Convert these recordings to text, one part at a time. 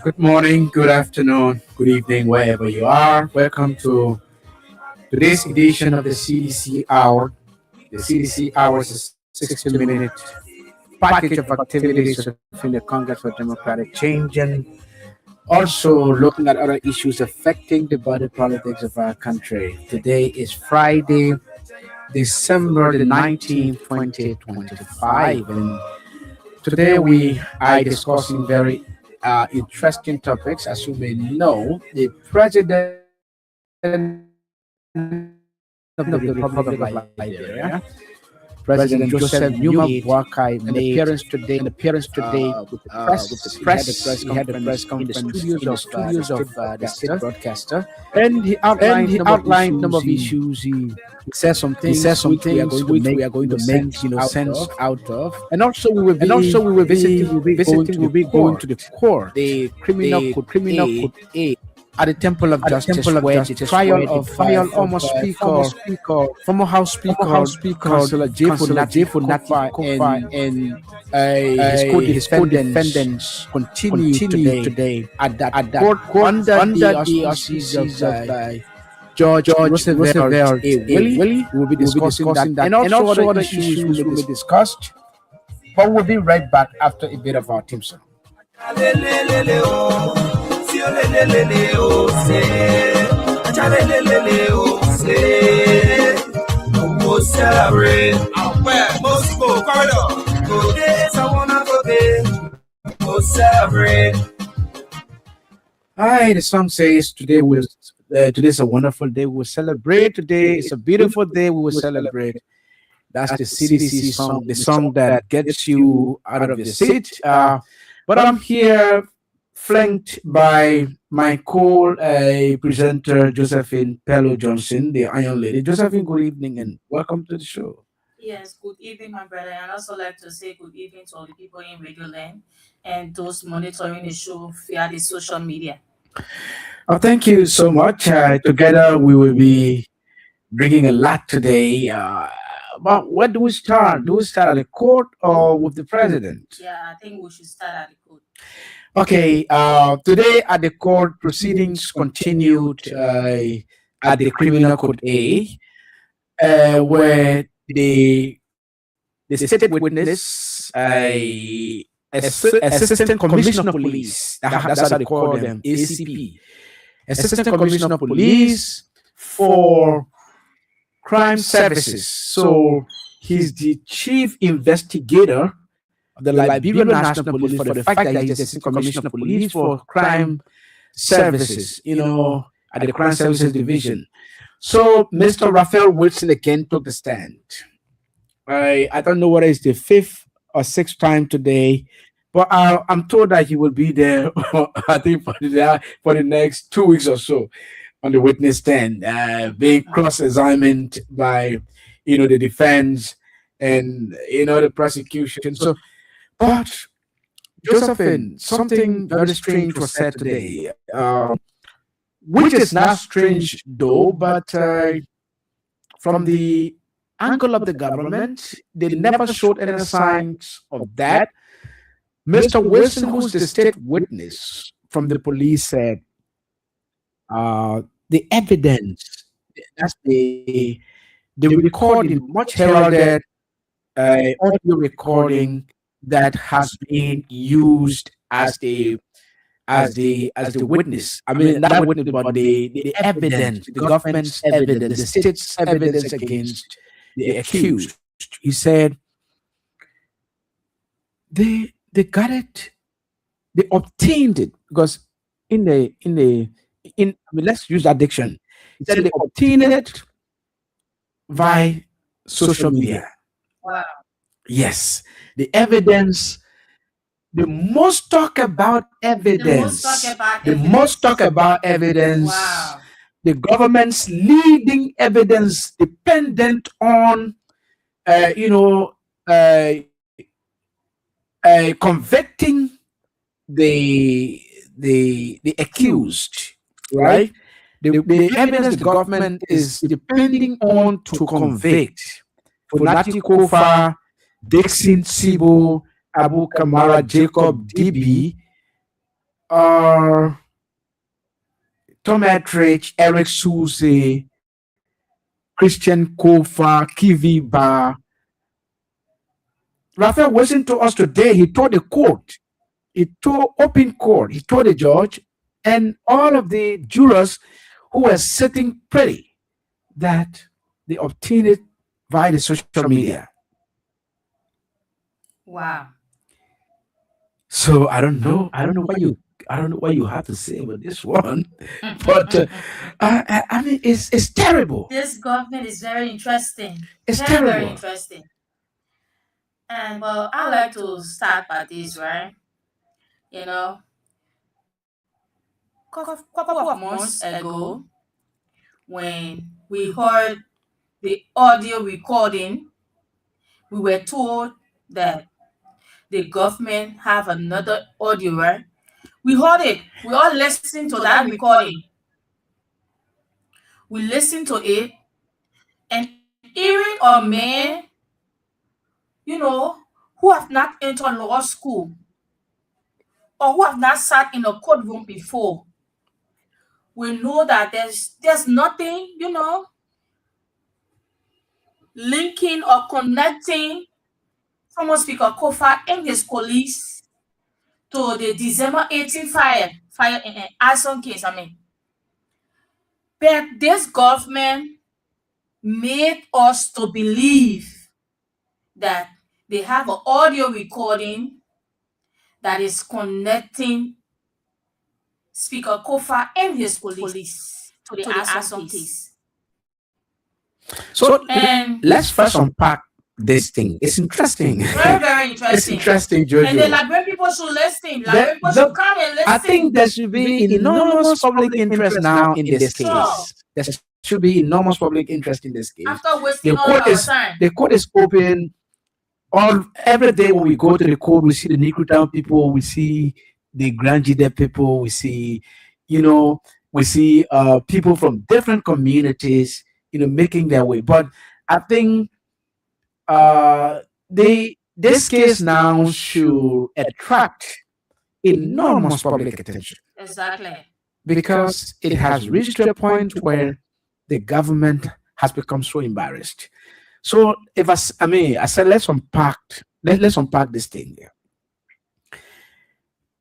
Good morning, good afternoon, good evening, wherever you are. Welcome to today's edition of the CDC Hour. The CDC Hour is a 60-minute package of activities within the Congress for Democratic Change and also looking at other issues affecting the body politics of our country. Today is Friday, December the 19th, 2025. And today we are discussing very interesting topics. As you may know, the president of the Republic of Liberia, President Joseph Numa Boakai, made an appearance today with the press. He had a press conference in the studios of the state broadcaster, and he outlined number of issues. He said some things which we are going to make sense out of, and also we will be going to the court, the criminal court A, at the Temple of Justice, where the trial of former former House Speaker, Councillor Jefo Natfa and his co-defendants continue today at that court under the auspices of George Roosevelt A. Willie. We will be discussing that and also other issues will be discussed. But we'll be right back after a bit of our team song. Celebrate. Hi, the song says today's a wonderful day. We will celebrate. Today is a beautiful day. We will celebrate. That's the CDC song, the song that gets you out of the seat. But I'm here flanked by my co-presenter, Josephine Pello Johnson, the Iron Lady. Josephine, good evening and welcome to the show. Yes, good evening, my brother. And I'd also like to say good evening to all the people in Radio Land and those monitoring the show via the social media. Oh, thank you so much. Together, we will be bringing a lot today. But where do we start? Do we start at the court or with the president? Yeah, I think we should start at the court. Okay, today at the court proceedings continued at the criminal court A, where the state witness, assistant commissioner of police, that's how they call them, ACP, assistant commissioner of police for crime services. So he's the chief investigator of the Liberian National Police for the fact that he's the assistant commissioner of police for crime services, at the crime services division. So Mr. Raphael Wilson again took the stand. I don't know whether it's the fifth or sixth time today, but I'm told that he will be there, I think, for the next 2 weeks or so on the witness stand, being cross-examined by, the defense and, the prosecution. So, but Josephine, something very strange was said today, which is not strange though, but from the angle of the government, they never showed any signs of that. Mr. Wilson, who's the state witness from the police, said the evidence, that's the recording, much heralded audio recording that has been used as the witness. I mean, not witness, but the evidence, the government's evidence, the state's evidence against the accused. He said they got it, they obtained it because let's use that diction. He said they obtained it via social media. Wow. Yes, the evidence the most talk about The most talk evidence, about the most talk evidence. about evidence, Wow. the government's leading evidence dependent on, you know, uh, convicting the accused, right? The evidence the government is depending on to convict Funati Kofa, Dixon Sibo, Abu Kamara, Jacob DB, uh, Tom Etrich, Eric Suze, Christian Kofa, Kivi Ba. Raphael wasn't to us today. He told the court, he told open court, he told the judge and all of the jurors who were sitting pretty that they obtained it via the social media. Wow. So I don't know what you, I don't know what you have to say about this one, but I mean, it's terrible. This government is very interesting. It's Very, very terrible. interesting. And well, I like to start by this, right? You know, couple of months ago, when we heard the audio recording, we were told that the government have another audio, right? We heard it. We all listened to that recording. We listened to it, and hearing a man, you know, who have not entered law school or who have not sat in a courtroom before, we know that there's nothing, you know, linking or connecting former Speaker Kofa and his colleagues to the December 18 fire in Ason case. I mean, but this government made us to believe that they have an audio recording that is connecting Speaker Kofa and his police to the Asom case. So And let's first unpack this thing. It's interesting. very, very It's interesting. interesting, And the Jojo. Liberian people should listen. There, Liberian people should look, come and I listen. think there should be enormous public interest now in this Sure. case. There should be enormous public interest in this case. After The wasting court all our is time. the court is open all every day when we go to the court. We see the Negro Town people, we see the Grand Jide people, we see, you know, we see people from different communities, making their way. But I think they this case now should attract enormous public attention Exactly. because it has reached to a point where the government has become so embarrassed. So if I mean, I said let's unpack this thing here.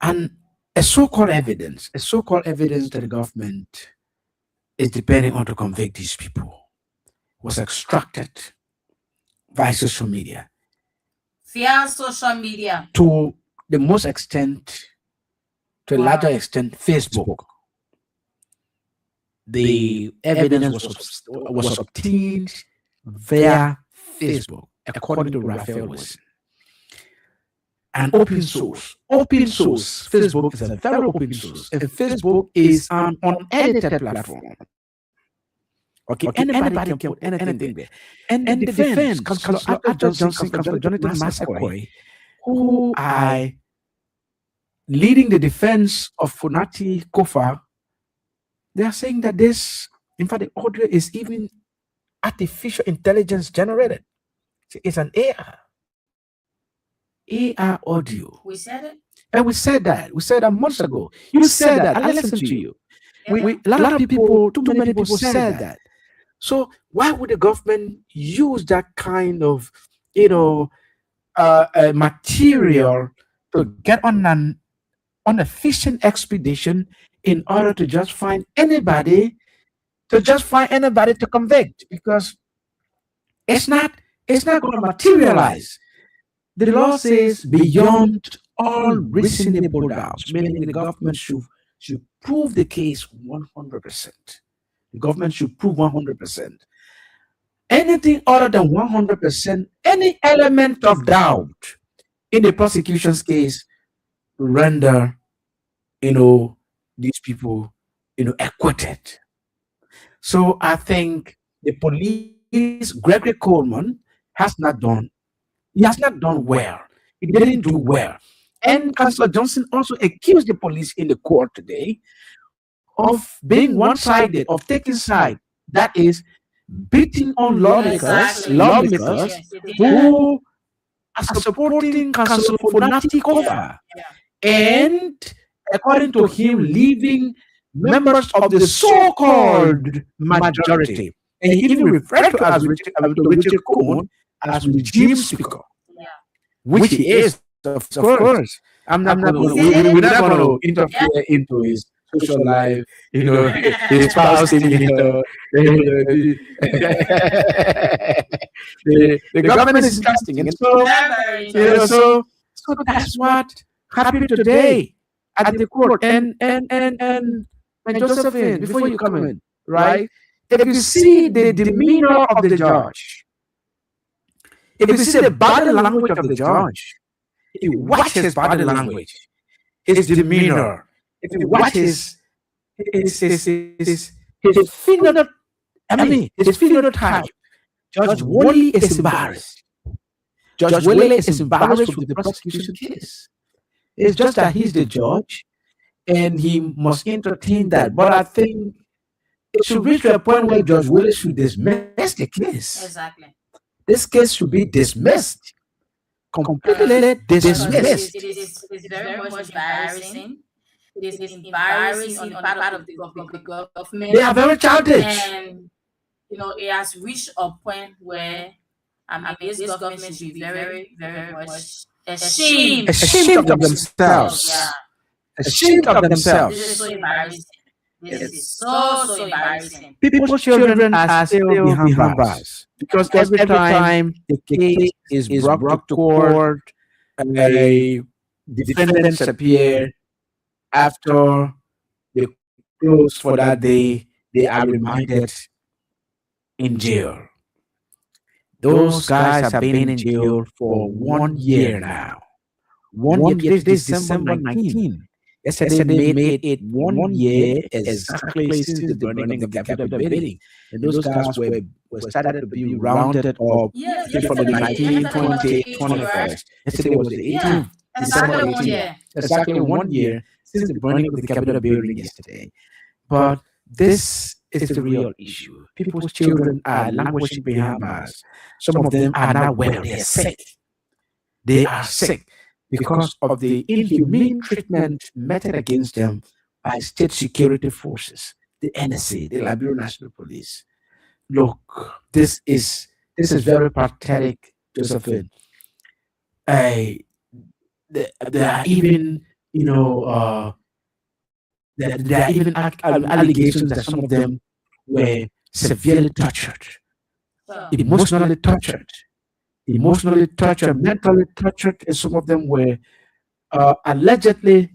And a so-called evidence that the government is depending on to convict these people was extracted via social media Via social media. to the most extent, to a larger Wow. extent, Facebook. The evidence was obtained via Facebook, according to Raphael Wilson. An open source. Open source. Facebook is a very open source. And Facebook is an unedited platform. Okay, anybody can put anything there. And the defense, Councillor Arthur Johnson, Councillor Jonathan Massaquoi, who are leading the defense of Funati Kofa, they are saying that this, in fact, the audio is even artificial intelligence generated. It's an AI audio. We said it. And we said that. We said that months ago. You said that. I listened to you. Yeah. A lot of people, too many people said that. So why would the government use that kind of, material to get on on a fishing expedition in order to just find anybody to convict? Because it's not going to materialize. The law says beyond all reasonable doubts, meaning the government should prove the case 100%. The government should prove 100%. Anything other than 100%, any element of doubt in the prosecution's case render, you know, these people, acquitted. So I think the police, Gregory Coleman, has not done. He has not done well. He didn't do well. And Councillor Johnson also accused the police in the court today of being one-sided, of taking side. That is, beating on Exactly. lawmakers Yes, they did that. who are supporting Councillor Fonati Yeah. Kofa, and according to him, leaving members of the so-called majority. And he even referred to Richard Coleman as regime speaker, Yeah. which he is, of course. I'm not going to. We're not going to interfere Yeah. into his social life, his spouse thing, the, the government is casting, and so Very so that's what happened today at the court. And Josephine, before you come in, right? If you see the demeanor of the judge, if you see the body language of the judge, if you watch his body language, his demeanor, if you watch his phenotype, his phenotype, Judge Wally is embarrassed. Judge Wally is embarrassed from the prosecution case. It's just that he's the judge and he must entertain that. But I think it should reach to a point where Judge Wally should dismiss the case. exactly. This case should be dismissed, completely dismissed. It is very much embarrassing. It is embarrassing on the part of the government. They are very childish. And it has reached a point where this government should be very, very much ashamed. Ashamed of themselves. Yeah. Ashamed of This themselves. is so embarrassing. This is so embarrassing. People's children are still behind bars because every time the case is brought to court, a defendants appear after they close for that day, they are reminded in jail. Those guys have been in jail for 1 year now. 1 year, this December 19. Yesterday made it 1 year exactly since the burning of the Capitol building. And those guys were started to be rounded up Yes, from the yesterday, 19th, yesterday was 20th, the 21st. 8th, Yesterday was the 18th, yeah, December exactly 1 18th. year. Exactly 1 year since the burning of the Capitol building yesterday. But this is the real issue. People's children are languishing behind bars. Some of them are not well, they are sick. They are sick because of the inhumane treatment meted against them by state security forces, the NSA, the Liberian National Police. Look, this is very pathetic, Josephine. I there are even there are even allegations that some of them were severely tortured, So, emotionally tortured, mentally tortured, and some of them were allegedly,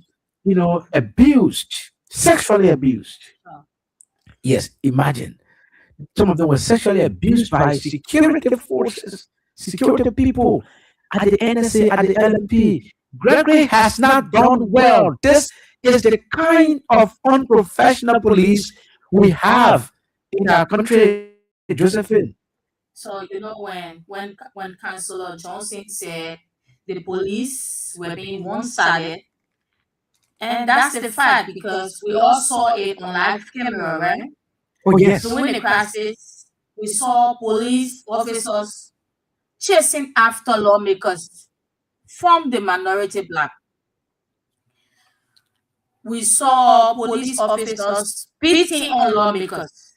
abused, sexually abused. so, Yes, imagine. Some of them were sexually abused by security forces, security people at the NSA, at the LMP. Gregory has not done well. This is the kind of unprofessional police we have in our country, Josephine. so when Councillor Johnson said the police were being one-sided, and that's the fact because we all saw it on live camera, right? Oh, yes. During the crisis, we saw police officers chasing after lawmakers from the minority black. We saw police officers beating on lawmakers.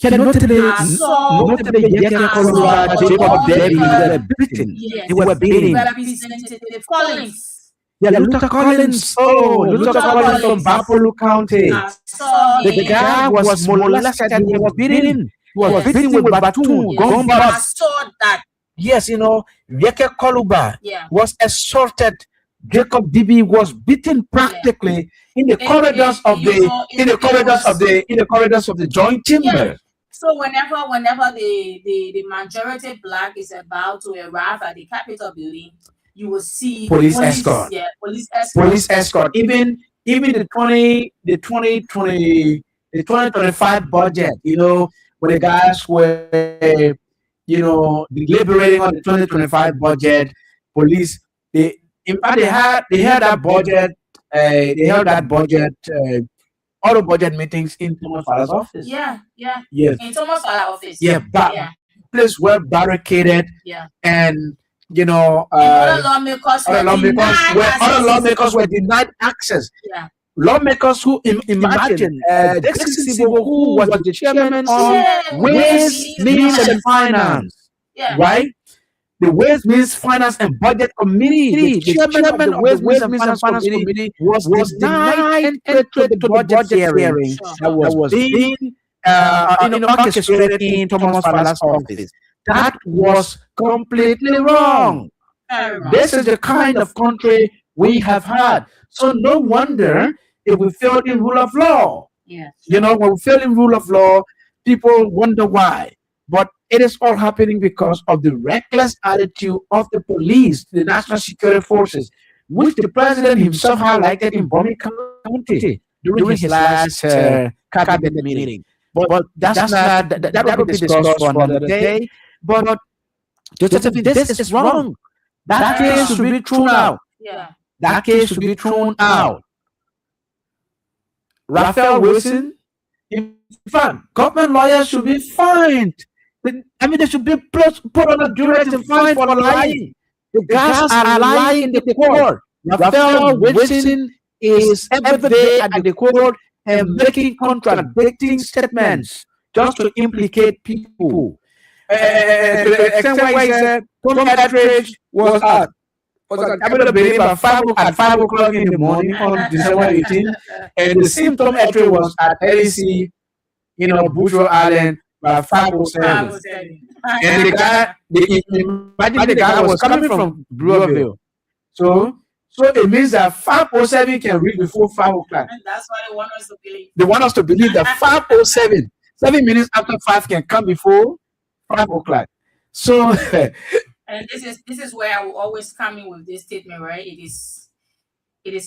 Yeah, notably, I saw Yeke I saw Koluba, Jacob Debbie, they lawmakers. were beaten. Yes, They were beaten. Representative Collins. Yeah, Luther Collins. Oh, Luther Collins from Bapolu County. I saw The him. guy was molested. He was beaten. He was Yes. beaten with baton, Yes, gun I bars. saw that. Yes, Yeke Koluba Yeah. was assaulted. Jacob DB was beaten practically in the corridors of the joint chamber. So whenever the majority black is about to arrive at the Capitol building, you will see police escort. yeah, police escort. Police escort. Even the 2025 budget, when the guys were, deliberating on the 2025 budget, police, they in fact they had that budget, they held that budget, all the budget meetings in Thomas Father's office. Yeah, yeah. Yes. In Thomas Father office. Yeah, Yeah, place well barricaded, yeah. and Other lawmakers were denied other access. lawmakers were denied access. Yeah. Lawmakers who imagine Dixon who was the chairman on Ways, Means, and Finance, Yeah. right? The Ways, Means, Finance, and Budget Committee. The chairman of the Ways, Means, and Finance Committee was denied entry to the budget hearing that was being orchestrated in Thomas Father's office. That was completely wrong. Very wrong. This is the kind of country we have had. So no wonder if we failed in rule of law. Yeah. When we fail in rule of law, people wonder why. But it is all happening because of the reckless attitude of the police, the national security forces, which the president himself highlighted in Bombay County during his last cabinet meeting. But that's not that will be discussed for another day. But Josephine, this is wrong. That case should be thrown out. Yeah. That case should be thrown out. Raphael Wilson, in fact, government lawyers should be fined. They should be put on a duress and fined for lying. The guys are lying in the court. Raphael Wilson is every day at the court and making contradicting statements just to implicate people. To the extent where he said Tom Ettridge was at cabinet meeting at 5 o'clock in the morning on December 18th, and the same Tom Ettridge was at LEC, Boudreaux Island by 5:07. And imagine the guy was coming from Brewerville. So it means that 5:07 can reach before 5 o'clock. And that's why they want us to believe. They want us to believe that 5:07, 7 minutes after 5 can come before 5 o'clock. So And this is where I will always come in with this statement, right? It is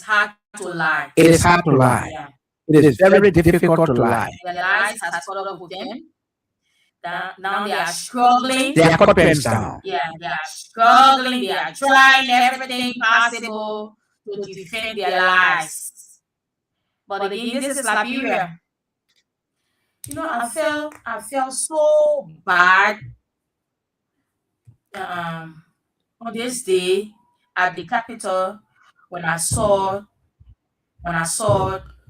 hard to lie. it is hard to lie. Yeah. It is very difficult to lie. The lies has caught up with them. Now they are struggling. They are caught pens down. Yeah, they are struggling. They are trying everything possible to defend their lives. But again, this is Liberia. I felt so bad on this day at the capital when I saw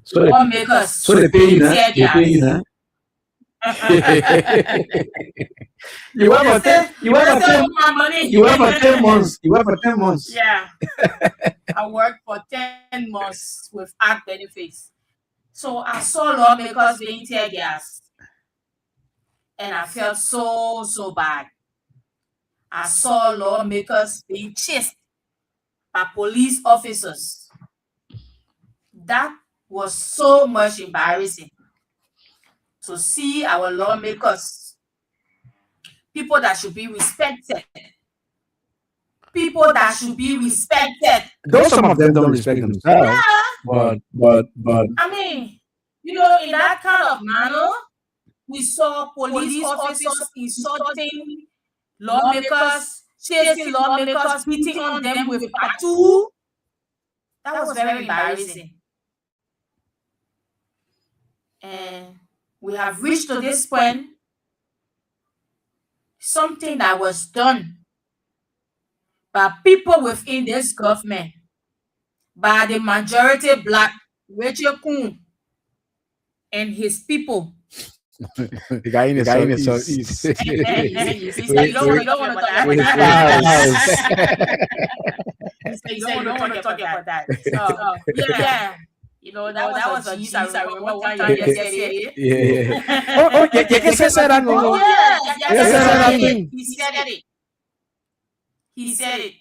So they, lawmakers so they pay you now. tear They pay you gas. now. You work for 10. You work for 10. My money. You work for 10 months. You work for 10 months. Yeah. I worked for 10 months without benefits. So I saw lawmakers being tear gas. And I felt so bad. I saw lawmakers being chased by police officers. That was so much embarrassing to see our lawmakers, people that should be respected. People that should be respected. Though some of them don't respect themselves, Yeah. but I mean, in that kind of manner, we saw police officers insulting lawmakers, chasing lawmakers, beating on them with patu. That was very embarrassing. And we have reached to this point, something that was done by people within this government, by the majority black Rachel Kuhn and his people. the guy in the southeast. You don't want to talk With his about that. flowers. You don't want to talk about that. So, yeah. That was a use. I remember one time you said it. Yeah. Oh, you can say that. Oh, Yeah. yeah. Yes, sir. He said it. He said it.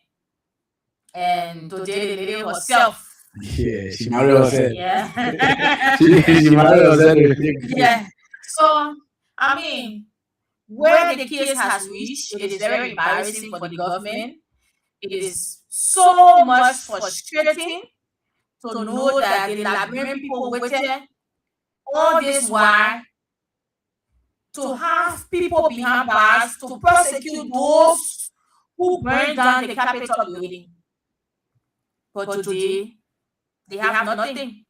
And today the lady herself. Yeah, she married herself. Yeah. She married herself. Yeah. So, I mean, where the case has reached, it is very embarrassing for the government. It is so much frustrating to know that the Liberian people waited all this while to have people behind bars to prosecute those who burned down the Capitol building. But today, they have nothing.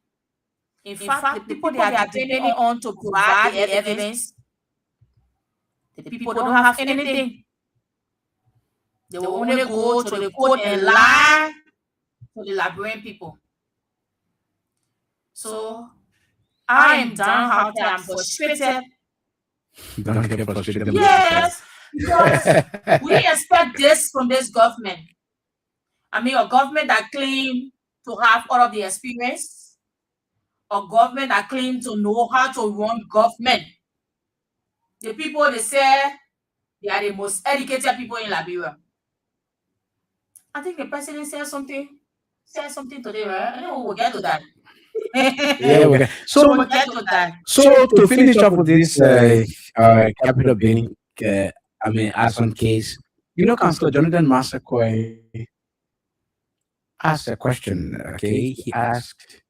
In fact, the people they are depending on to provide the evidence, the people don't have anything. They will only go to the court and lie to the Liberian people. So I am downhearted. I'm frustrated. Don't get frustrated. Yes, because we expect this from this government. I mean, a government that claim to have all of the experience, a government that claim to know how to run government. The people they say they are the most educated people in Liberia. I think the president said something today, right? I know we'll get to that. Yeah, okay. So, We'll get to that. so to finish up with this capital building, arson case, Councillor Jonathan Massaquoi asked a question. Okay, he asked,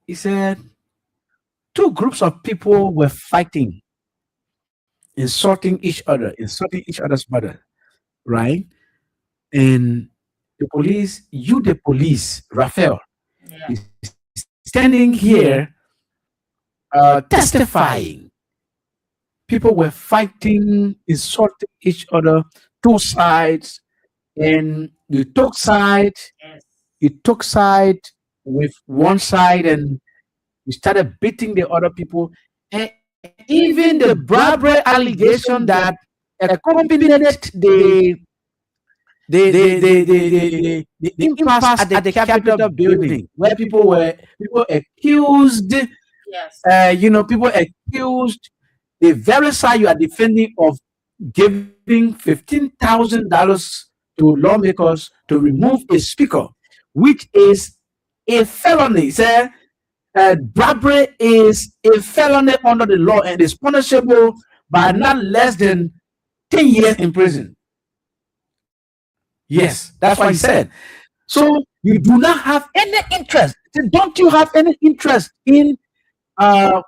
he said, two groups of people were fighting, insulting each other's mother, right? And the police, the police, Raphael, Yeah. is standing here testifying. People were fighting, insulting each other, two sides, and Yes. you took side with one side, and you started beating the other people, and even the bribery allegation that accompanied the impasse at the Capitol building, where people accused, Yes. people accused the very side you are defending of giving $15,000 to lawmakers to remove a speaker, which is a felony. Sir, bribery is a felony under the law and is punishable by not less than 10 years in prison. Yes, that's what he said. So you do not have any interest. Don't you have any interest in uh,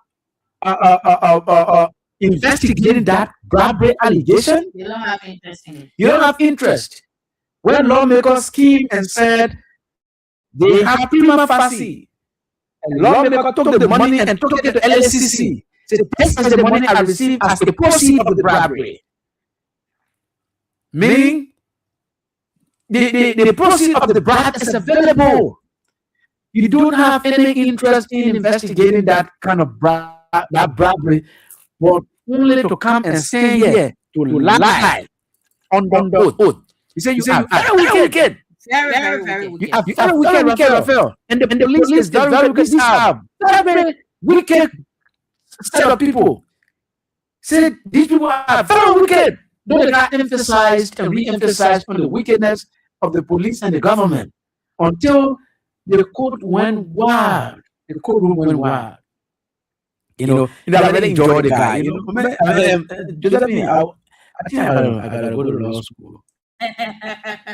investigating that bribery allegation? They don't have interest in it. You don't have interest. When lawmakers came and said they have prima facie, and lawmaker took the money and took it to LSCC, said this is the money I received as the proceeds of the bribery. Meaning, the proceeds of the bribe is available. You don't have any interest in investigating that kind of that bribery, but only to come and stand here to lie under oath. You say you are very wicked. Very You wicked. are very wicked, Raphael. And the police is very wicked. These are very wicked set of people. Say these people are very wicked. Though they got emphasized and re-emphasized on the wickedness of the police and the government until the court went wild. The courtroom went wild. I really enjoy the guy. Josephine, I think I gotta go to law school.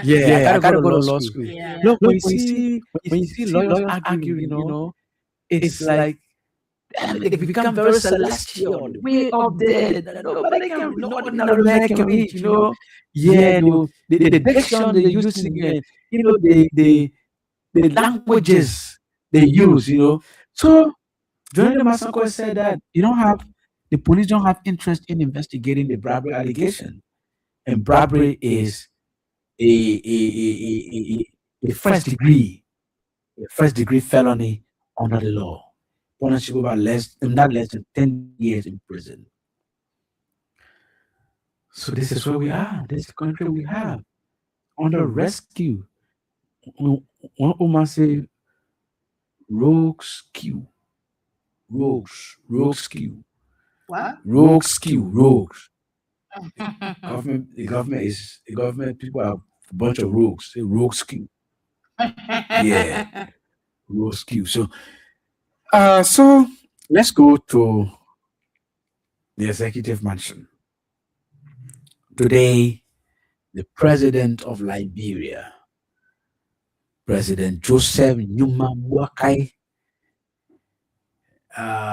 Yeah, I gotta go to law school. Yeah. Look, when you see lawyers arguing, it's like they become very celestial, way up there. Nobody can, no ordinary man can reach. Yeah, the diction they use, and the languages they use. So Jonathan Masako said that the police don't have interest in investigating the bribery allegation, and bribery is a first degree felony under the law, punishable by not less than 10 years in prison. So this is where we are. This is the country we have under rescue. One woman say rogues. What? Rogues. The government people are a bunch of rogues. Say rogues. Yeah, rogues. So let's go to the executive mansion. Today, the president of Liberia, President Joseph Numa Wakai,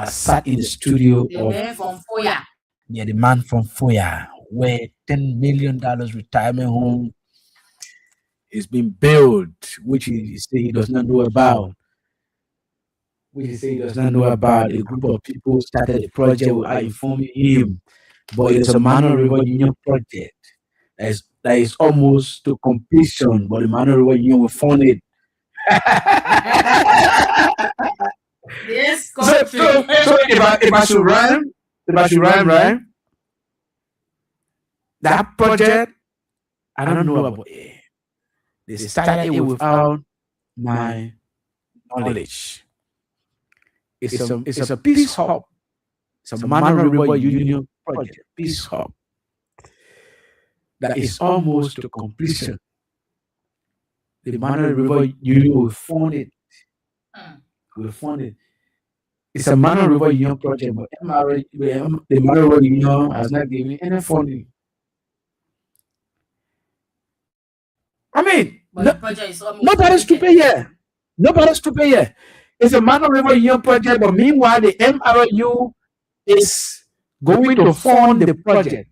sat in the studio The of man from Foya. the man from Foya, where $10 million retirement home is being built, which he say he does not know about. Which he say he does not know about. A group of people started the project without informing him, but it is a Mano River Union project that is almost to completion, but the Mano River Union will fund it. This So, so, country. so if I should rhyme, right? That project, I don't know about it. They started it without my knowledge. It's a peace hub. It's a Mano River Union project, peace hub, that is almost to completion. The Mano River Union will fund it. Mm. Will fund it. It's a Mano River Union project, but the Mano River Union has not given any funding. I mean, But the project is almost nobody's to completed. pay here. Nobody's to pay here. It's a Mano River Union project, but meanwhile, the MRU is going to fund the project.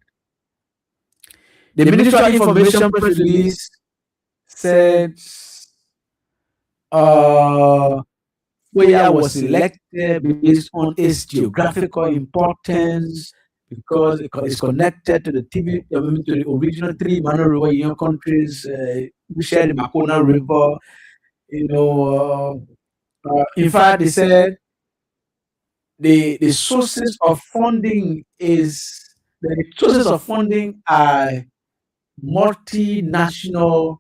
The Ministry of Information press release said Foya was selected based on its geographical importance because it's connected to the to the original three Mano River Union countries. We share the Makona River. In fact, they said the sources of funding are multinational.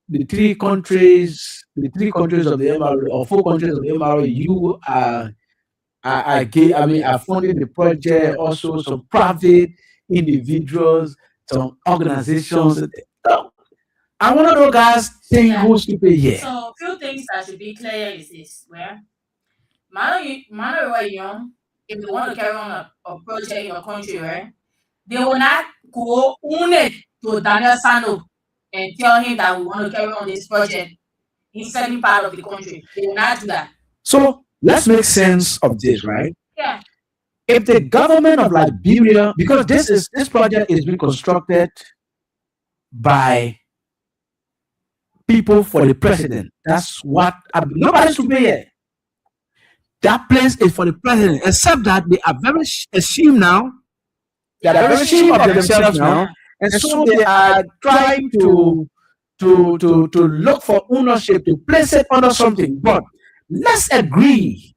The three countries of the MRU, or four countries of the MRU are funding the project. Also, some private individuals, some organizations. So, I want to know, guys, think who's to pay here. So, a few things that should be clear is this: where Mano River Union, if they want to carry on a project in your country, right, they will not go own it to Daniel Sano and tell him that we want to carry on this project in certain part of the country. They will not do that. So let's make sense of this, right? Yeah. If the government of Liberia, because this project is being constructed by people for the president. That's what nobody's to pay here. That place is for the president, except that they are very ashamed now. They are very ashamed of themselves now, and so they are trying to look for ownership, to place it under something. But let's agree,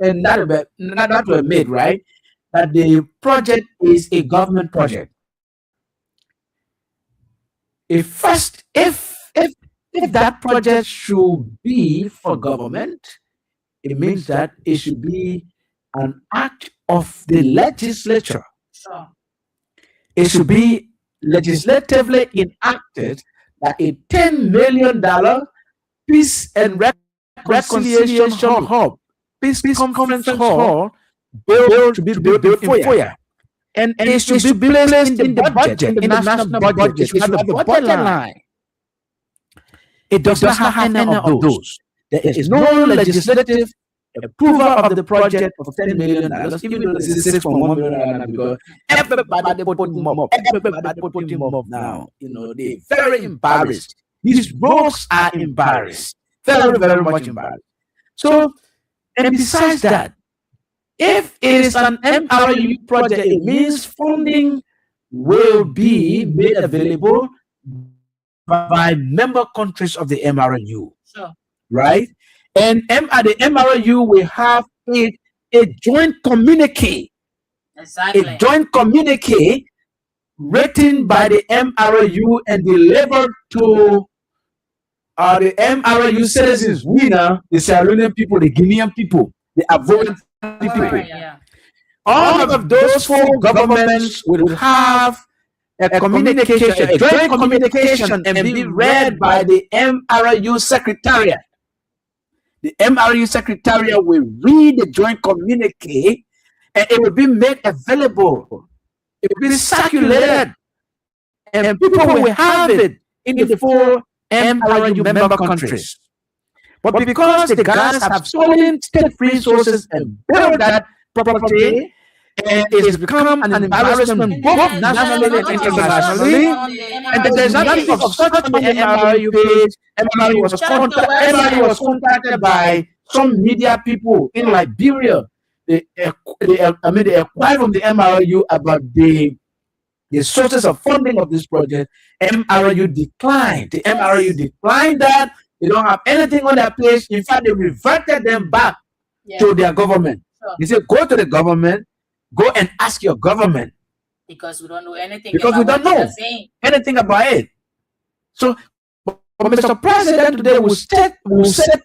and that will admit, right, that the project is a government project. If that project should be for government, it means that it should be an act of the legislature. Sure. It should be legislatively enacted that a $10 million peace and reconciliation hub, peace conference hall, built in Foya. And it should be placed in the budget, in the national budget. It should have a budget line. It does not have any of those. There is no legislative approval of the project of $10 million, even though this is $6.1 million, because everybody put him up. Everybody put him up now. They're very embarrassed. These rogues are embarrassed. Very, very much embarrassed. So, and besides that, if it is an MRU project, it means funding will be made available by member countries of the MRU. Sure. Right? And the MRU will have a joint communique. Exactly. A joint communique written by the MRU and delivered to the MRU citizens. We now, the Sierra Leonean people, the Guinean people, the Ivorian people. Yeah. All of those four governments will have a communication, a joint communication, and be read by the MRU Secretariat. The MRU Secretariat will read the joint communique, and it will be made available. It will be circulated, and people will have it in the four MRU member countries. But because the guys have stolen state resources and built that property, and it's become an embarrassment both nationally and internationally. And there's nothing of such on the MRU page. MRU was contacted by some media people in Liberia. They acquired from the MRU about the sources of funding of this project. MRU declined. The MRU declined that. They don't have anything on their page. In fact, they reverted them back to their government. They said, go to the government, go and ask your government. Because we don't know anything. Because we don't know anything about it. So, but Mr. President today will sit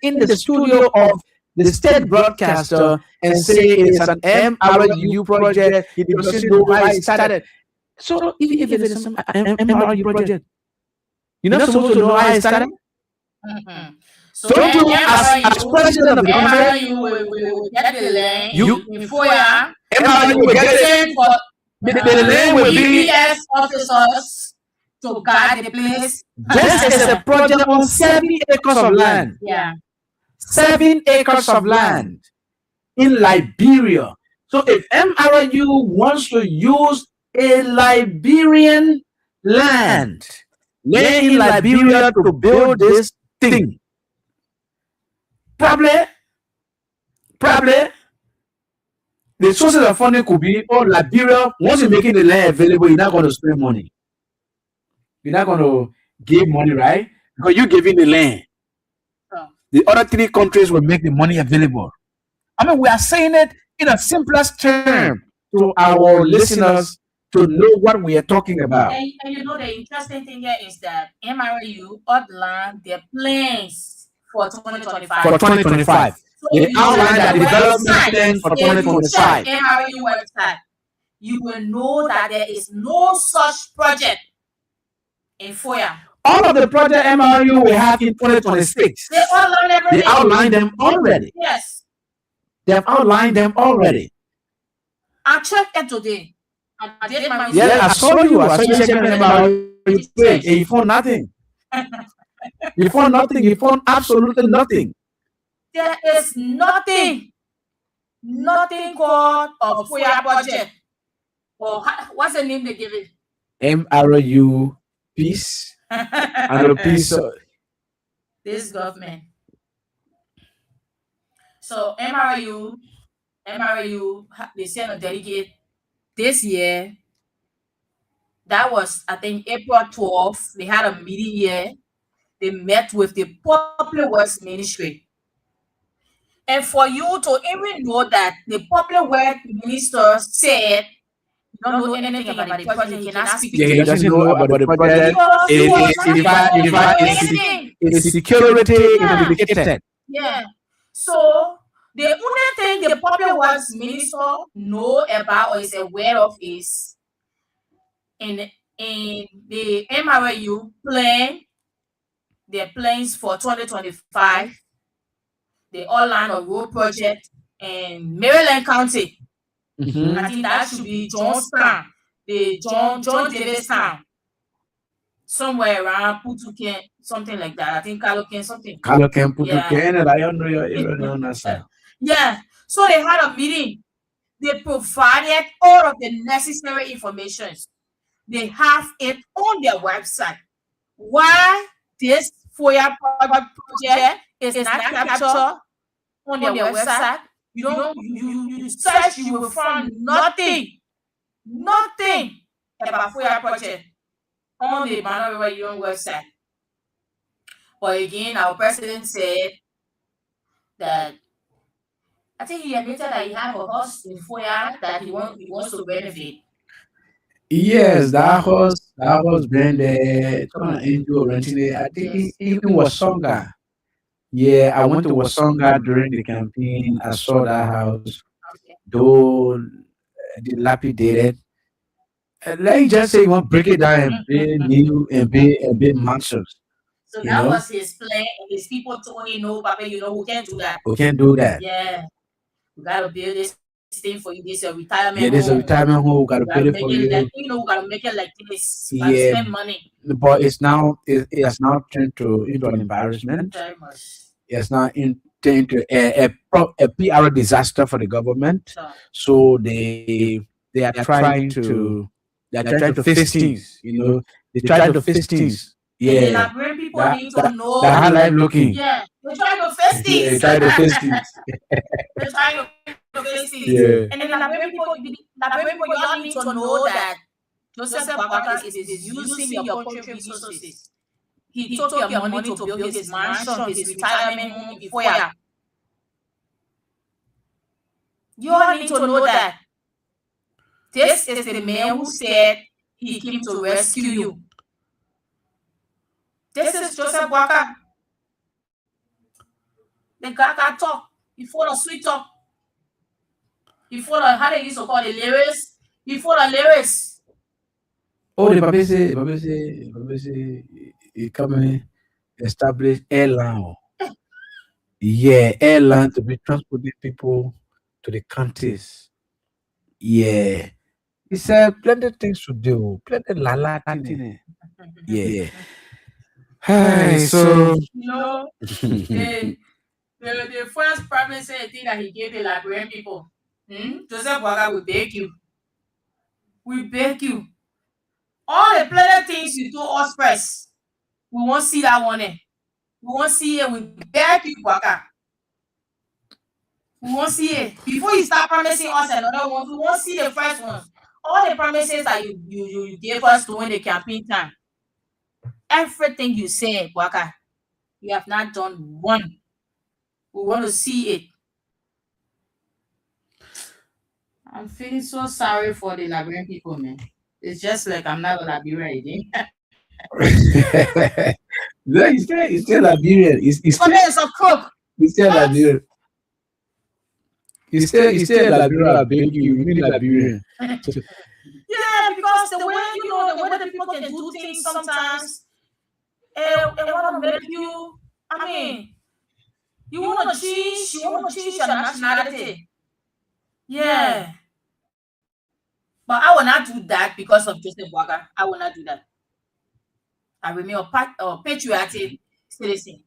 in the studio of the state broadcaster and say it's an MRU project. He doesn't know why it started. So, if it is an MRU project, you're not supposed to know why it started? Mm-hmm. So you, as president of the country, you will get the land. Before MRU will get it. The land will be BS officers to guard the place. This is a project on 7 acres of land. Yeah. 7 acres of land in Liberia. So if MRU wants to use a Liberian land in Liberia to build this thing, probably the sources of funding could be, Liberia, once you're making the land available, you're not going to spend money. You're not going to give money, right? Because you're giving the land. The other 3 countries will make the money available. I mean, we are saying it in a simplest term to our listeners to know what we are talking about. And you know, the interesting thing here is that MRU outlined their plans for 2025. For 2025. So they outlined their development plan for 2025. MRU website, you will know that there is no such project in FOIA. All of the project MRU we have in 2026. They outlined them already. Yes. They have outlined them already. I checked it today. I did my research. Yeah, I saw you. I saw you checking MRU page, and you found nothing. You found nothing. You found absolutely nothing. There is nothing called a FOIA project. Or what's the name they give it? MRU Peace. And a piece of this government. So MRU, they sent a delegate this year. That was, I think, April 12th. They had a meeting here. They met with the Public Works Ministry. And for you to even know that the Public Works Minister said, you don't know anything about the project, you cannot speak to he doesn't know about the project. It's security indicated. Yeah. So the only thing the Public Works Minister know about or is aware of is in the MRU plan, their plans for 2025, the outline of road project in Maryland County. Mm-hmm. I think that should be Johnstown, the John Davis Town, somewhere around Putuken, something like that. I think Caloken, something. Caloken, Putuken, and I don't know your area. Yeah. So they had a meeting. They provided all of the necessary information. They have it on their website. Why this FOIA project is not captured on their website? You search, you will find nothing about FOIA project on the Manuel Young website. But again, our president said that I think he admitted that he have a house in FOIA that he wants to renovate. Yes, that was been there. Renting it. I think it was Songa. Yeah, I went to Wasonga during the campaign. I saw that house, though dilapidated. Let me just say, you want to break it down and build new and build mansions. So that was his plan. His people told him, "No, Papa, we can't do that. We can't do that. Yeah, we gotta build this thing for you. This your retirement Yeah, there's a home. retirement home. We got to We gotta pay it make for it like you. we gotta make it like this. We gotta Yeah, spend money but it has now turned to into an embarrassment. very much. It's now into a PR disaster for the government. So So they are trying to fix things. They try to fix things. and the Yeah, Liberian people that need to that know. that how life looking. Yeah, they're trying to fix Yeah, they things. try to fix things. They're trying to fix things. Yeah. And the Liberian people, y'all need to know that Joseph Boakai is using your country resources. He took your money to build his mansion, his retirement home in Foya. You all need to know that this is the man who said he came to rescue you. This is Joseph Boakai. The guy can talk. He full of sweet talk. He full of, how they used to call the lyrics. He full of lyrics. Oh, the Babese, he come and establish airline. Yeah, airline to be transporting people to the countries. Yeah. He said plenty things to do, plenty Latin. Yeah. Hi, so You know, the first prime minister thing that he gave the Liberian people. Joseph Boakai will beg you. We beg you. All the plenty things you do us first. We won't see that one. We won't see it. We beg you, Boakai. We won't see it. Before you start promising us another one, we won't see the first one. All the promises that you gave us during the campaign time. Everything you said, Boakai, you have not done one. We want to see it. I'm feeling so sorry for the Liberian people, man. It's just like I'm not gonna be ready. no, he's still Liberian. It's a crook. He's still Liberian. He's still Liberian. I beg you, you need Liberian. Yeah, because the way the people can do things sometimes, it want to make you. I mean, you want to change your nationality. Yeah, but I will not do that because of Joseph Boakai. I will not do that. I remain a patriotic citizen.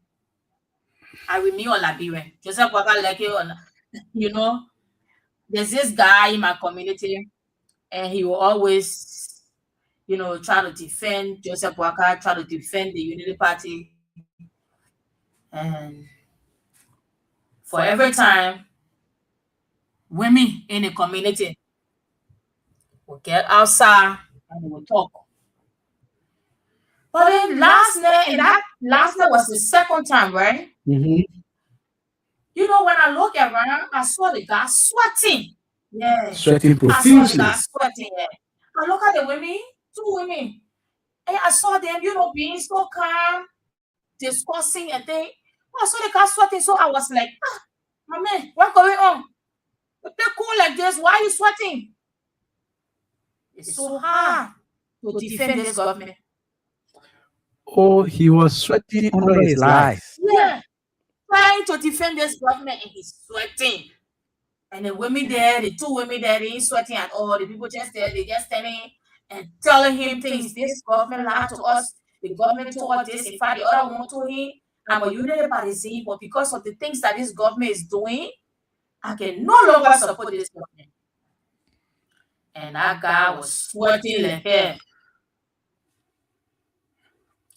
I remain a Liberian. Joseph Boakai, like there's this guy in my community, and he will always, try to defend Joseph Boakai, try to defend the Unity Party, and for every time, women in the community will get outside and we will talk. But then last night was the second time, right? Mm-hmm. When I look around, I saw the guy sweating. Yeah. Sweating I saw the profusely. guy sweating. Yeah. I look at the women, 2 women, and I saw them, being so calm, discussing and thing. I saw the guy sweating, so I was like, my man, what's going on? If they're cool like this, why are you sweating? It's so hard to defend this government. Oh, he was sweating under his life. Yeah. Trying to defend this government and he's sweating. And the women there, the 2 women there, they ain't sweating at all. The people just there, they just standing and telling him things. This government lied to us. The government told us this. In fact, the other one told him, I'm a Unity Party, but because of the things that this government is doing, I can no longer support this government. And that guy was sweating like hell.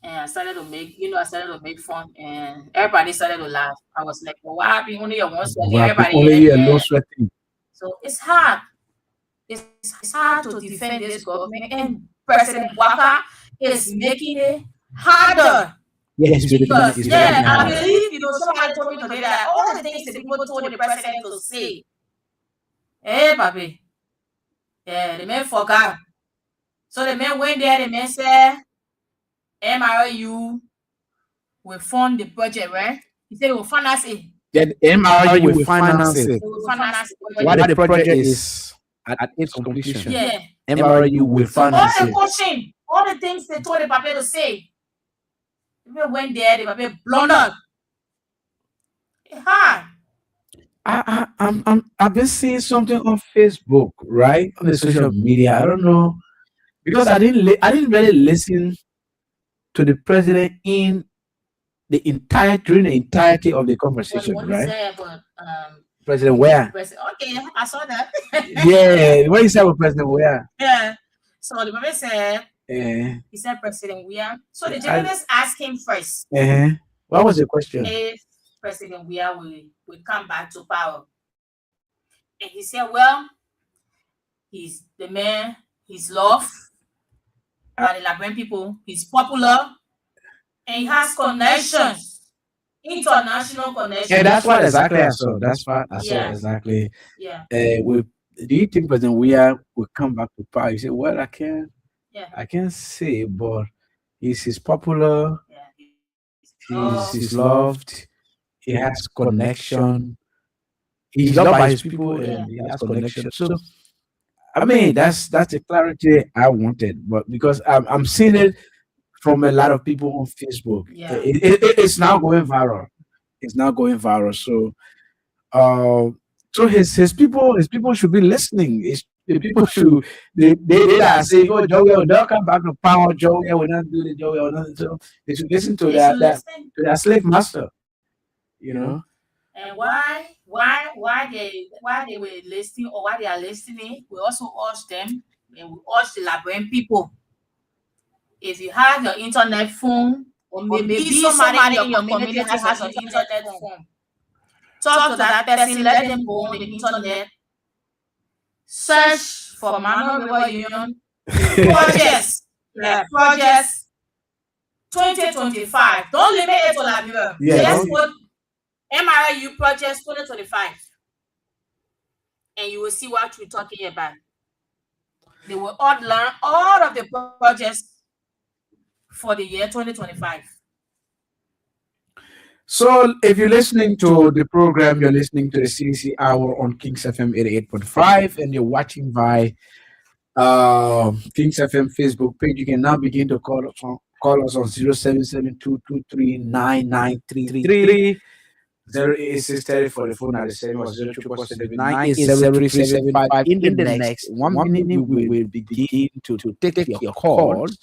And I started to make fun, and everybody started to laugh. I was like, well, why happened? Only your one sweating, everybody no sweating. So it's hard. It's hard to defend this government, and President Boakai is making it harder. Yes, Because, I believe, somebody told me today that all the things that people told the president to say, hey, papi, yeah, the man forgot. So the man went there, the man said, MRU will fund the project, right? He said he will finance it. Then MRU will finance it. They will finance the While project. the project is at its completion, Yeah. MRU will So all finance the it. coaching, all the things they told the papi to say, people went there, the papi blundered. It's hard. I've been seeing something on Facebook, right, on the social media. I don't know because I didn't really listen to the president in the entire during the entirety of the What conversation, he right? said about President where? okay, I saw that. Yeah, what you said with President where? Yeah. So the prophet said, Uh, he said President Weah. So the I, journalist asked him first what was the question? if President Weah will come back to power. And he said, well, he's the man, he's loved by the Liberian people, he's popular, and he has connections, international Yeah, connections. that's what exactly I saw. That's what I saw Yeah, exactly. yeah, With do you think President Weah will come back to power? You say, well, yeah, I can't say, but he's popular. yeah. He's He's loved. he's loved. He has connection. He's loved by his people, Yeah. and he has connection. So, I mean, that's the clarity I wanted. But because I'm seeing it from a lot of people on Facebook, Yeah. it's now going viral. It's now going viral. So, uh, so his people should be listening. The people should they are saying, "Oh, Joey will not come back to power. Joey will not do the Joey will not." So they should listen to They should listen. to that slave master. You know. And why they were listening or why they are listening, we also urge them and we urge the Liberian people. If you have your internet phone, or maybe somebody in your community has an internet phone, talk to that person, let them go on the internet, search for Manuel River Union projects. Yeah, projects 2025. Don't limit it to Liberia. Yeah, Just don't- put MRU projects 2025. And you will see what we're talking about. They will all learn all of the projects for the year 2025. So, if you're listening to the program, you're listening to the CDC Hour on Kings FM 88.5, and you're watching by Kings FM Facebook page. You can now begin to call us on 0772239933. 08630 for the phone at the same or 07779800375. In the next 1 minute, we will begin to take your calls.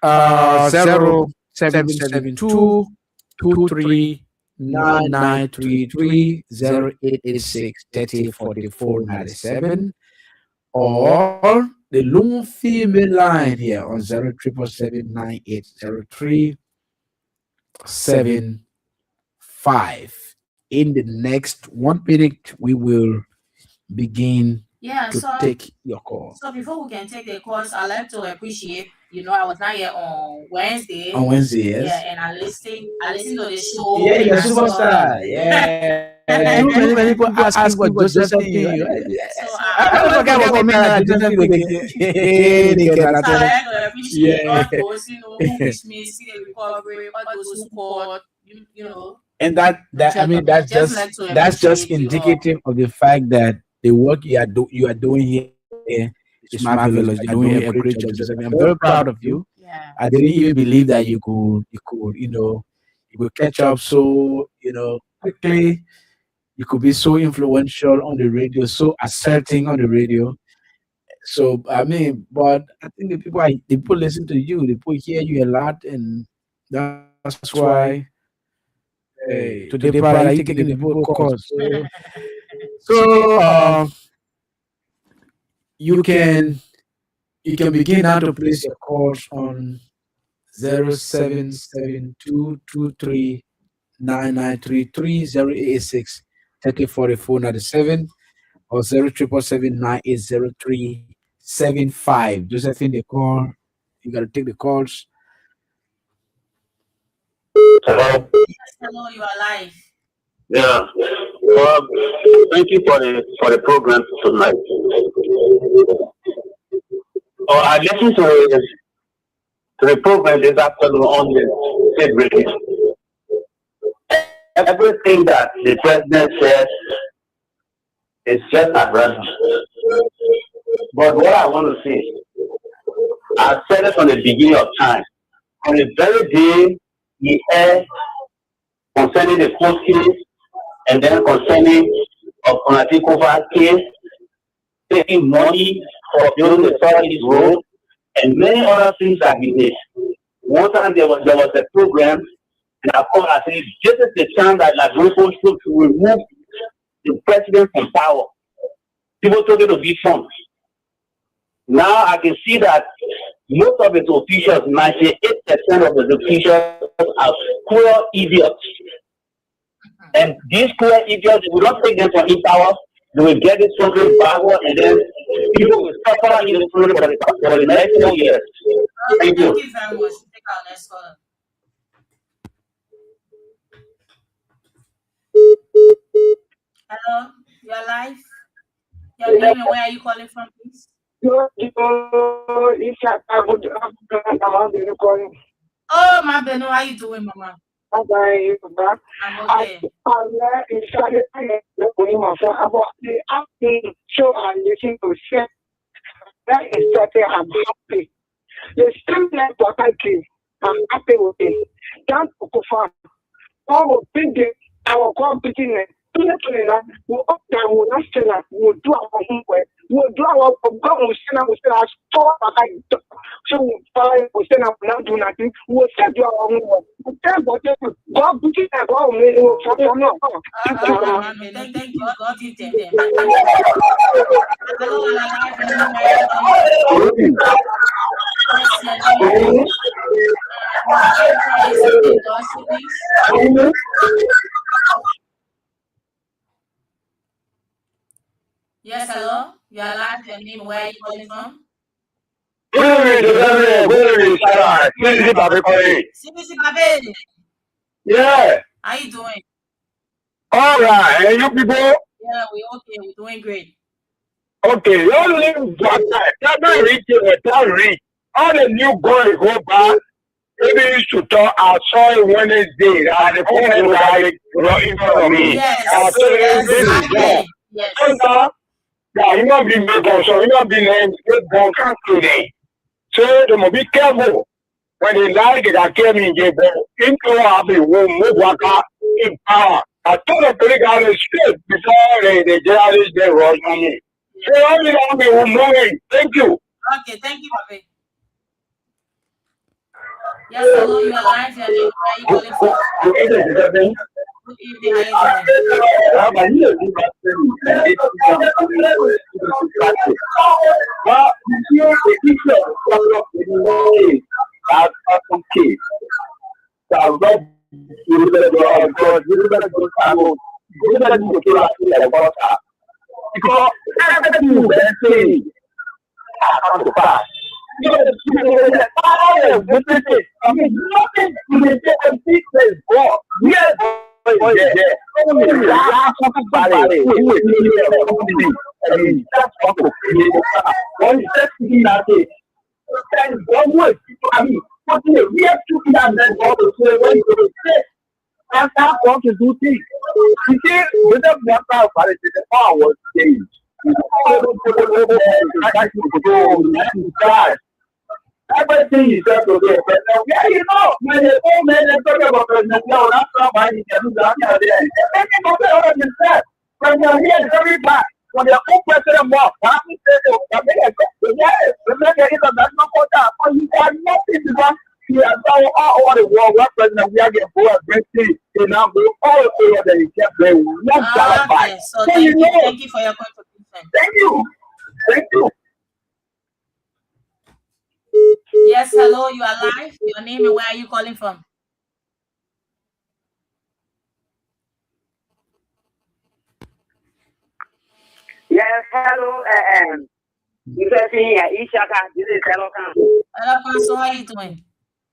0772 239933 0886 304497 or the lone female line here on 0777980375. In the next 1 minute, we will begin Yeah, to so take your call. so before we can take the calls, I'd like to appreciate, I was not here on Wednesday. On Wednesday, yes. Yeah, and I listened to the show. Yeah, and you're a I saw- superstar. Yeah. Too many people asking for Josephine. So I don't forget what me and Josephine So I like to appreciate Yeah. all those, who wish me see the recovery, all those who called, And that I mean that's Just like to that's just appreciate you all. indicative of the fact that the work you are doing here is marvelous. You're doing a great job, Josephine. I'm very proud of you. Yeah. I didn't even believe that you could catch up so quickly. You could be so influential on the radio, so asserting on the radio. So I mean, but I think the people listen to you, the people hear you a lot, and that's why today probably you taking the people calls. So you can begin now to place your calls on 0772239933 086 3044 97 or 0777980375. Josephine, the call. You gotta take the calls. Hello. Hello, you are live. Yeah. Thank you for the program tonight. I listened to the program this afternoon on the state radio. Everything that the president says is just at random. But what I want to say, I said it from the beginning of time. On the very day he aired concerning the court case, and then concerning of Konatikova case, taking money for building the service road, and many other things like this. One time there was a program, and I called. I said, "This is the time that like we're supposed to remove the president from power." People took it to be fun. Now I can see that most of its officials, 98% of the officials, are cruel idiots. And these cruel idiots, if we don't take them from in power, they will get this country backward, and then people will suffer in this country for the next 4 years. Thank you very much. Take our next caller. Hello, you're live. Your name and where are you calling from, please? Oh, my Beno, how you doing, Mama? I'm okay. That is something I'm happy. The same like what I give, I'm happy with it. Don't go far. All of thinking our competing we'll up there, we'll not stand up, we'll do our homework, we'll do our God will stand up, we'll stand up, so we'll follow, we'll stand up, not do nothing, we'll do our homework. God put it at all, maybe we'll try to know. Thank you, God did them. Yes, hello. You are live. Your name, where are you calling from? CDC Babe. Yeah. How you doing? All right. And you people? Yeah, we're okay. We're doing great. Okay. You live that not rich without rich. All the new boys go back. Maybe you should talk. I saw it Wednesday. And the phone guy in front of me. Yes. Yes. Yeah, you not be made so you not be named born today. So they must be careful when they like it. I came in jail. Into happy will move waka in power. I told the police guy straight before the journalist they rush on me. So only army will move in. Thank you. Okay, thank you, Babe. Yes, hello, you are live. Your name, where are you calling from? Good evening, how are you doing? Well, you see the picture of the as some kids. So I read you better go, you better go about that. Because everything you better say, I come to pass. I mean, nothing to the different pieces, bro. Yes, somebody who is here, that's what to create. One just thinking that day, and one word, I mean, something we have to be that man, all the way when you say, that's not what to do things. You see, with the black out, but it's the power stage. Everything is just okay. But yeah, you know, when the old man is talking about president, no, that's not why he can do that. They go there and understand. When you're here, it's very bad. When the old president walks, I can say, yes, remember, it's a national quota. But you got nothing because he has done all over the world. What president we are getting for a great thing. They now go all over that he kept there. Okay, so thank you for your contribution. Thank you. Thank you. Yes, hello, you are live. Your name and where are you calling from? Yes, hello, this is Hello Council. Hello, Council, how are you doing?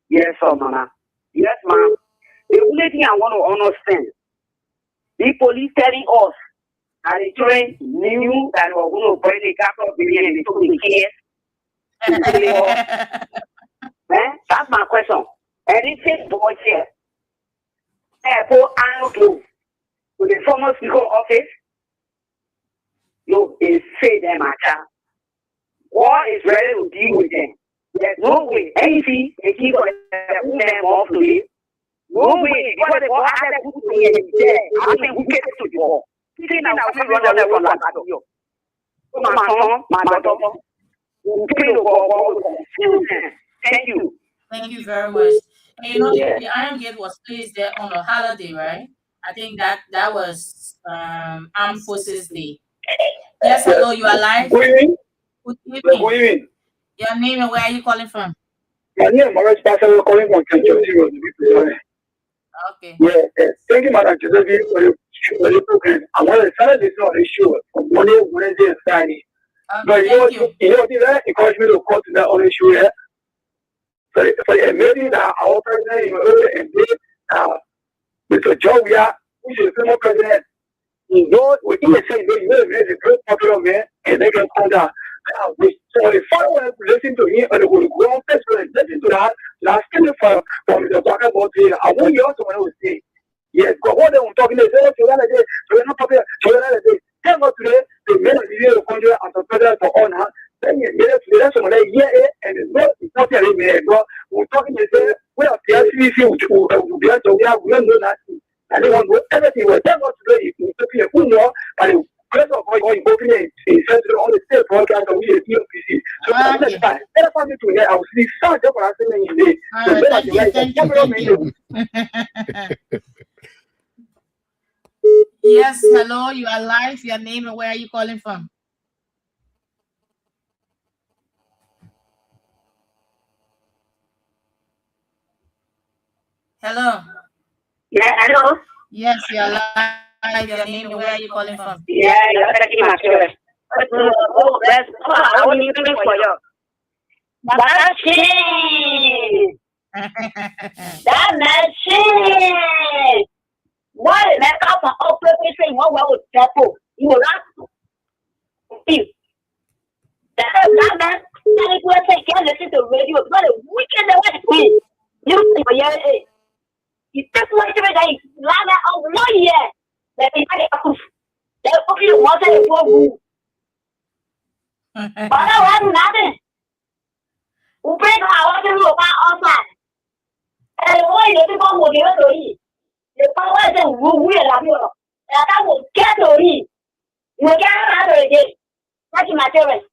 Yes, sir, Mama. Yes, ma'am. The only thing I want to understand, the police telling us that the children knew that we were going to bring the capital billion and they took the kids. That's my question. And this is boy here. Go and to the former speaker office. You is say them at war is ready to deal with them. There's no way anything they keep them off to live. No way. Because the boy had a good thing there. I think who gets to the ball. See now, we run away from that. My son, my daughter. Thank you. Thank you very much. And Yeah. the Iron Gate was placed there on a holiday, right? I think that was Armed Forces Day. Yes, hello, you are live. Good evening. Good Good evening. evening. Your name and where are you calling from? My name is Maurice Pastor calling from Kentucky Road. Okay. Yeah, thank you, Madam Giuseppe, for the program. I want to start this on the show from Monday, Wednesday, and Friday. But Thank you. that encouraged me to call to that on the show. Yeah. So maybe that our president, and Mr. Joe, which is the former president, he knows what he is saying. He knows he's a very popular man, and they can come down. So the followers listen to him, and they will go on Facebook and listen to that. Last thing from the talk about here, I want you also want to say, yes, but what I'm talking about, so we're not popular, so we're not today. Tell us today, the men of the year of country as a president for honor, then you made it to the rest of the year, and it's not really me, but we're talking to we are the CDC, which will be able to, we don't know nothing. And they want to do everything. Well, tell us today, if you took a good law, and because of what you're working in central on the state broadcast of the EOPC. So that's fine. That's why today I will see some of what I'm saying in the thank you. Yes, hello, you are live. Your name and where are you calling from? Hello. Yeah, hello. Yes, you are live. Your name and where are you calling from? Yeah, you're taking my service. Oh, that's I want you to do for you. That machine! That machine! What? That come from all purpose saying what was devil? You will not feel. That man, that is what I can't listen to radio. What a wicked way to be. You think for your age. You just want to be like, Lana, oh, no, yeah. Let me tell you, they'll put you water in your room. But I want nothing. We break our water rule about outside. And the way the people will be able to eat. The power is in room, we are here. And I will get to eat. You can't have it again. That's my favorite.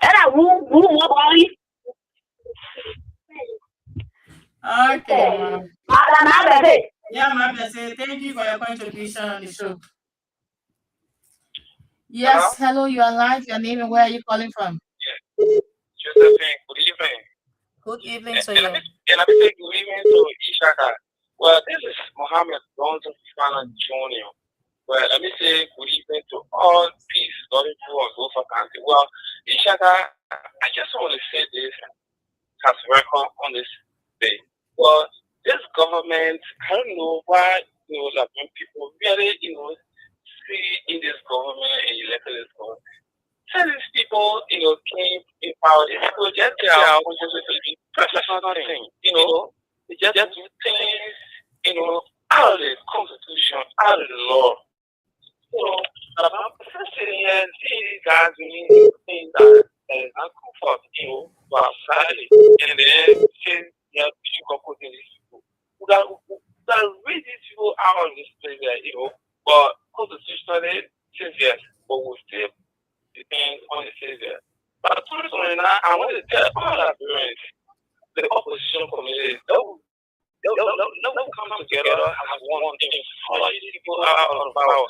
And I room, more body. Okay, ma'am. Yeah, ma'am. Thank you for your contribution on the show. Yes, hello, you are live. Your name and where are you calling from? Yeah. Josephine, good evening. Good evening to you. And let me say good evening to Ishaka. Well, this is Mohammed Bonzo Fana Jr. Well, let me say good evening to all peace loving people on Gopher County. Well, Ishaka, I just want to say this as welcome on this day. Well, this government, I don't know why, like when people really, see in this government and elected this government. Some of these people, came in power. These people just out to professional thing. They just do things, out of the constitution, out of the law. I'm sitting here and seeing these guys doing things that is uncomfortable, outside, and then saying, yeah, we should go put in these people. We got read these people out of this place, but constitutionally, says yes, but we'll still depend on the savior. But personally, I want to tell all our parents, the opposition community, they'll come together as one thing. All these people are on power.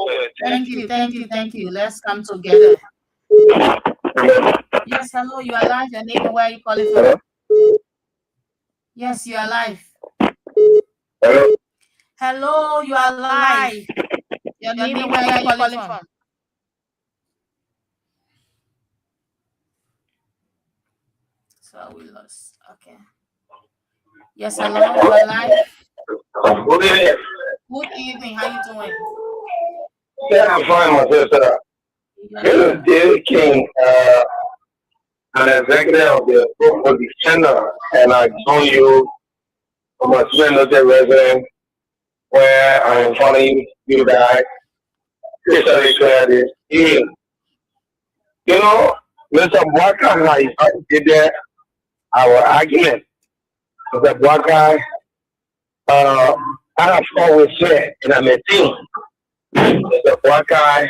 Okay. Thank you. Let's come together. Yes, hello, you are live. Your name and where are you calling from? Yes, you are live. Hello, you are live. Your name and where are you calling from? So we lost. Okay. Yes, hello, you are live. Good evening. Good evening. How you doing? Yeah, I'm fine, my sister. This is David King, an executive of the Property Center, and I join you from a Swindon resident where I am calling you guys. Especially clear this evening. Mr. Walker has did our argument The black guy, uh, I have always said, and I'm a thing, the black guy,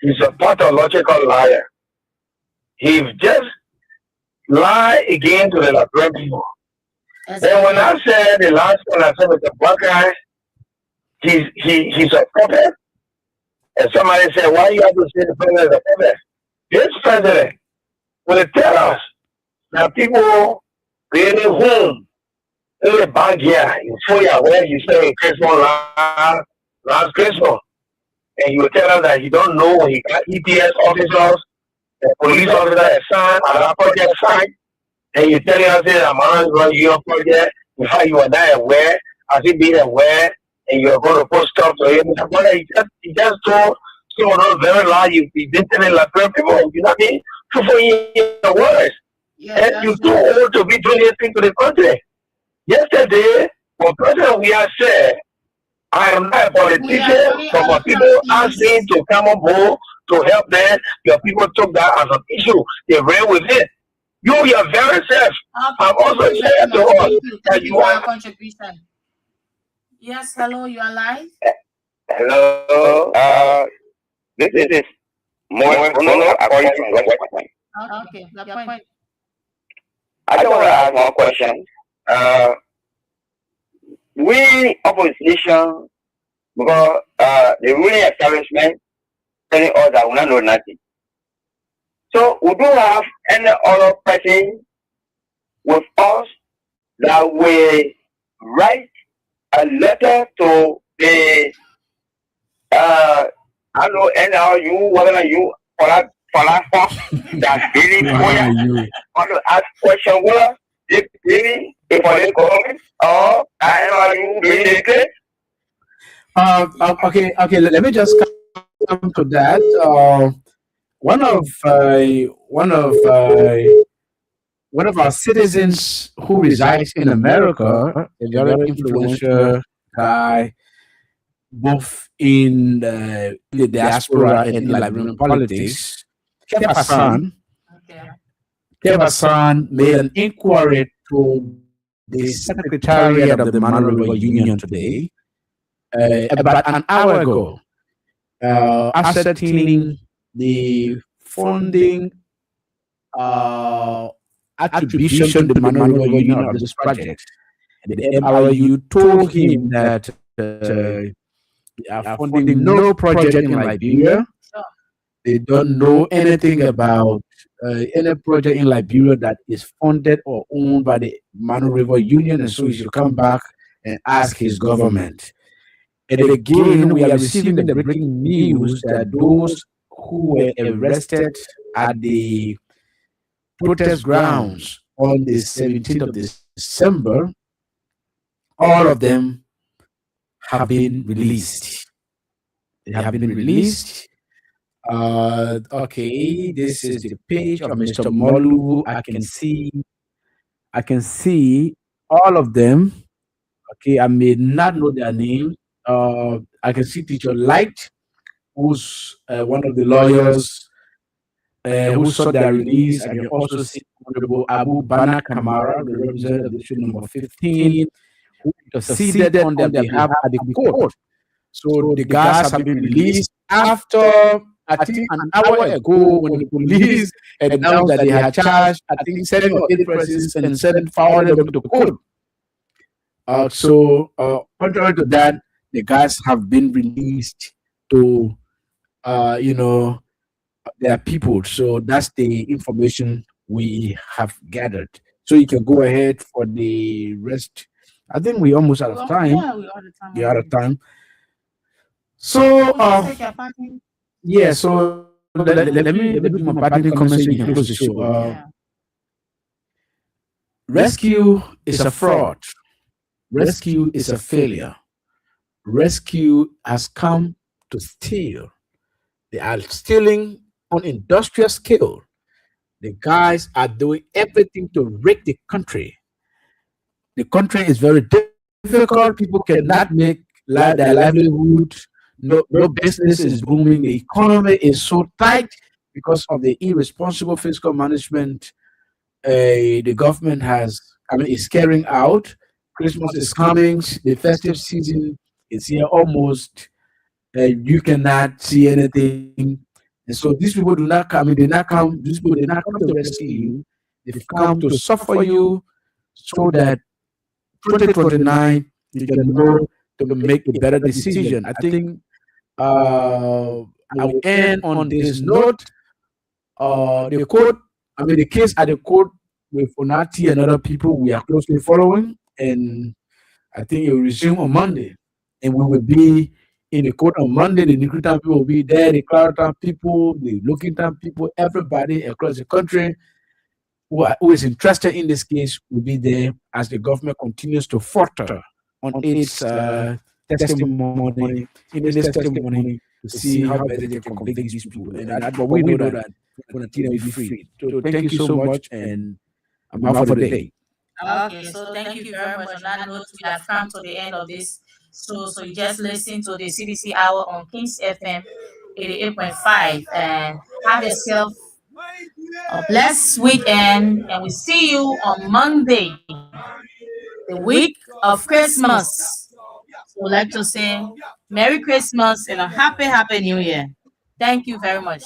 he's a pathological liar. He just lie again to the Liberian people. Then when I said the last one, I said with the black guy, he's a puppet. And somebody said, why you have to say the president is a puppet? This president will tell us that people really home in the backyard in Foya where you stay Christmas last Christmas. And he will tell us that he don't know when he got EPS officers, the police officer assigned at that project site, and you telling us that man is running your project, in fact you are not aware, as he being aware, and you're going to put stuff to him. He just told those very large, he didn't tell it like people, you know what I mean? For your words. And you're too old to be doing anything to the country. Yesterday, when President we have said, I am not a politician, but when people asked me to come on board to help them, your people took that as an issue. They ran with it. You, your very self, have also said to us that you are. Contribution. Yes, hello, you are live. Hello, this is more according to West Point. Okay, the point. I just want to ask one question. We opposition, because the ruling establishment telling us that we don't know nothing. So we do have any other person with us that will write a letter to the I don't know NRU, whatever you for that that's really want to ask question whether if really if for the government or NRU really good. Okay. Let me just come to that. One of our citizens who resides in America, a very influential guy, both in the diaspora and in Liberian politics, Kev made an inquiry to the Secretariat of the Mano River Union today, about an hour ago, ascertaining the funding attribution to the Mano River Union of this project. And the MRU told him that they are funding no project in Liberia. They don't know anything about any project in Liberia that is funded or owned by the Mano River Union, and so he should come back and ask his government. And again, we are receiving the breaking news that those who were arrested at the protest grounds on the 17th of December, all of them have been released. They have been released. Okay, this is the page of Mr. Molu. I can see all of them. Okay, I may not know their name. I can see Teacher Light, who's one of the lawyers who saw their release. I can also see Honorable Abu Bana Kamara, the representative of district number 15, who interceded on their behalf at the court. So the guys have been released after, I think, an hour ago, when the police announced that they had charged, I think, 7 or 8 persons and 7 forwarded them to court. So contrary to that, the guys have been released to, their people. So that's the information we have gathered. So you can go ahead for the rest. I think we're almost out of time. We're out of time. So, so let me do my parting comments so you can close the show. Rescue is a fraud. Rescue is a failure. Rescue has come to steal. They are stealing on industrial scale. The guys are doing everything to wreck the country. The country is very difficult. People cannot make their livelihood. No business is booming. The economy is so tight because of the irresponsible fiscal management the government has is carrying out. Christmas is coming. The festive season is here almost. You cannot see anything. And so these people do not come. They not come. These people did not come to rescue you. They've come to suffer you so that 2029 you can know to make a better decision. I think I will end on this note. The court, the case at the court with Onati and other people we are closely following, and I think it will resume on Monday, and we will be in the court on Monday. The Nikritan people will be there, the Claratown people, the Lokintown people, everybody across the country who is interested in this case will be there as the government continues to falter on its testimony, in its testimony to see how better they can convict these people. But we know that we're going to be free. So thank you so much, and I'm out for the day. Okay, so thank you very much. On that note, we have come to the end of this. So you just listen to the CDC Hour on Kings FM 88.5, and have yourself a blessed weekend, and we see you on Monday, the week of Christmas. So I'd like to say Merry Christmas and a happy New Year. Thank you very much.